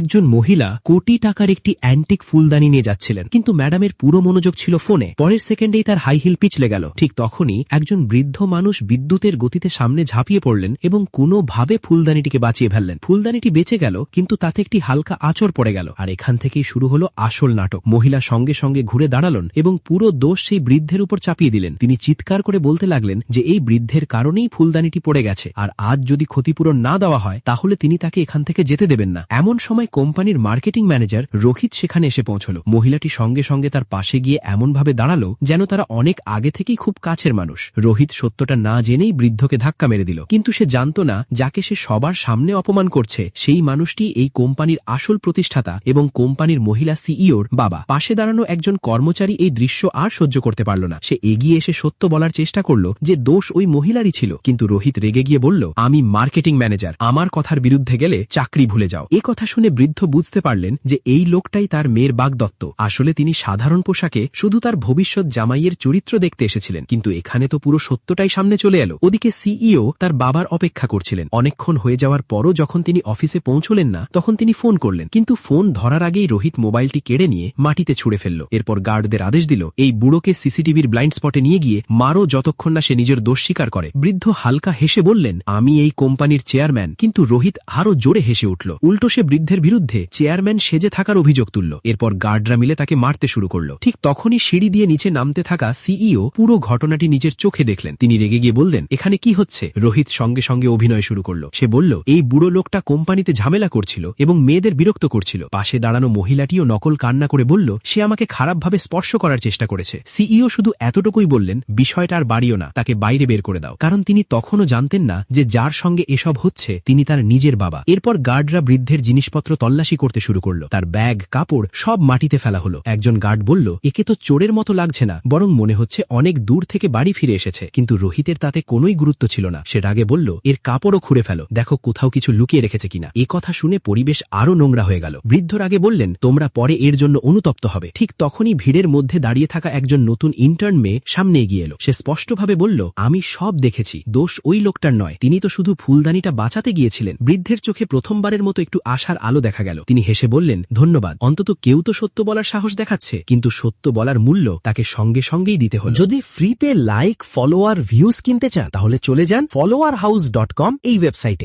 একজন মহিলা কোটি টাকার একটি অ্যান্টিক ফুলদানি নিয়ে যাচ্ছিলেন, কিন্তু ম্যাডামের পুরো মনোযোগ ছিল ফোনে। পরের সেকেন্ডেই তার হাই হিল পিছলে গেল। ঠিক তখনই একজন বৃদ্ধ মানুষ বিদ্যুতের গতিতে সামনে ঝাঁপিয়ে পড়লেন এবং কোনোভাবে ফুলদানিটিকে বাঁচিয়ে ফেললেন। ফুলদানিটি বেঁচে গেল, কিন্তু তাতে একটি হালকা আঁচড় পড়ে গেল। আর এখান থেকেই শুরু হলো আসল নাটক। মহিলা সঙ্গে সঙ্গে ঘুরে দাঁড়ালেন এবং পুরো দোষ সেই বৃদ্ধের উপর চাপিয়ে দিলেন। তিনি চিৎকার করে বলতে লাগলেন যে এই বৃদ্ধের কারণেই ফুলদানিটি পড়ে গেছে, আর আজ যদি ক্ষতিপূরণ না দেওয়া হয় তাহলে তিনি তাকে এখান থেকে যেতে দেবেন না। এমন সময় কোম্পানির মার্কেটিং ম্যানেজার রোহিত সেখানে এসে পৌঁছল। মহিলাটি সঙ্গে সঙ্গে তার পাশে গিয়ে এমনভাবে দাঁড়ালো যেন তারা অনেক আগে থেকেই খুব কাছের মানুষ। রোহিত সত্যটা না জেনেই বৃদ্ধকে ধাক্কা মেরে দিল, কিন্তু সে জানত না যাকে সে সবার সামনে অপমান করছে সেই মানুষটি এই কোম্পানির আসল প্রতিষ্ঠাতা এবং কোম্পানির মহিলা সিইওর বাবা। পাশে দাঁড়ানো একজন কর্মচারী এই দৃশ্য আর সহ্য করতে পারল না। সে এগিয়ে এসে সত্য বলার চেষ্টা করল যে দোষ ওই মহিলারই ছিল, কিন্তু রোহিত রেগে গিয়ে বলল, আমি মার্কেটিং ম্যানেজার, আমার কথার বিরুদ্ধে গেলে চাকরি ভুলে যাও। এ কথা শুনে বৃদ্ধ বুঝতে পারলেন যে এই লোকটাই তার মেয়ের বাগদত্ত। আসলে তিনি সাধারণ পোশাকে শুধু তার ভবিষ্যৎ জামাইয়ের চরিত্র দেখতে এসেছিলেন, কিন্তু এখানে তো পুরো সত্যটাই সামনে চলে এলো। ওদিকে সিইও তার বাবার অপেক্ষা করছিলেন। অনেকক্ষণ হয়ে যাওয়ার পরও যখন তিনি অফিসে পৌঁছলেন না, তখন তিনি ফোন করলেন, কিন্তু ফোন ধরার আগেই রোহিত মোবাইলটি কেড়ে নিয়ে মাটিতে ছুঁড়ে ফেলল। এরপর গার্ডদের আদেশ দিল, এই বুড়োকে সিসিটিভির ব্লাইন্ড স্পটে নিয়ে গিয়ে মারো যতক্ষণ না সে নিজের দোষ স্বীকার করে। বৃদ্ধ হালকা হেসে বললেন, আমি এই কোম্পানির চেয়ারম্যান। কিন্তু রোহিত আরো জোরে হেসে উঠল। উল্টো সে বৃদ্ধের বিরুদ্ধে চেয়ারম্যান সেজে থাকার অভিযোগ তুলল। এরপর গার্ডরা মিলে তাকে মারতে শুরু করল। ঠিক তখনই সিঁড়ি দিয়ে নিচে নামতে থাকা সিইও পুরো ঘটনাটি নিজের চোখে দেখলেন। তিনি রেগে গিয়ে বললেন, এখানে কি হচ্ছে? রোহিত সঙ্গে সঙ্গে অভিনয় শুরু করল। সে বলল, এই বুড়ো লোকটা কোম্পানিতে ঝামেলা করছিল এবং মেয়েদের বিরক্ত করছিল। পাশে দাঁড়ানো মহিলাটিও নকল কান্না করে বলল, সে আমাকে খারাপভাবে স্পর্শ করার চেষ্টা করেছে। সিইও শুধু এতটুকুই বললেন, বিষয়টা আর বাড়িও না, তাকে বাইরে বের করে দাও। কারণ তিনি তখনও জানতেন না যে যার সঙ্গে এসব হচ্ছে তিনি তার নিজের বাবা। এরপর গার্ডরা বৃদ্ধের জিনিসপত্র তল্লাশি করতে শুরু করলো। তার ব্যাগ, কাপড় সব মাটিতে ফেলা হলো। একজন গার্ড বলল, একে তো চোরের মতো লাগছে না, বরং মনে হচ্ছে অনেক দূর থেকে বাড়ি ফিরে এসেছে। কিন্তু রোহিতের তাতে কোনোই গুরুত্ব ছিল না। সে রাগে বলল, এর কাপড়ও খুঁড়ে ফেলো, দেখো কোথাও কিছু লুকিয়ে রেখেছে কিনা। এ কথা শুনে পরিবেশ আরো নোংরা হয়ে গেল। বৃদ্ধ রাগে বললেন, তোমরা পরে এর জন্য অনুতপ্ত হবে। ঠিক তখনই ভিড়ের মধ্যে দাঁড়িয়ে থাকা একজন নতুন ইন্টার্ন মেয়ে সামনে এগিয়ে এলো। সে স্পষ্টভাবে বলল, আমি সব দেখেছি, দোষ ওই লোকটার নয়, তিনি তো শুধু ফুলদানিটা বাঁচাতে গিয়েছিলেন। বৃদ্ধের চোখে প্রথমবারের মতো একটু আশার আলো দেখা গেল। তিনি হেসে বললেন, ধন্যবাদ, অন্তত কেউ তো সত্য বলার সাহস দেখাচ্ছে। কিন্তু সত্য বলার মূল্য তাকে সঙ্গে সঙ্গেই দিতে হলো। যদি ফ্রিতে লাইক, ফলোয়ার, ভিউজ কিনতে চান তাহলে চলে যান followerhouse.com এই ওয়েবসাইটে।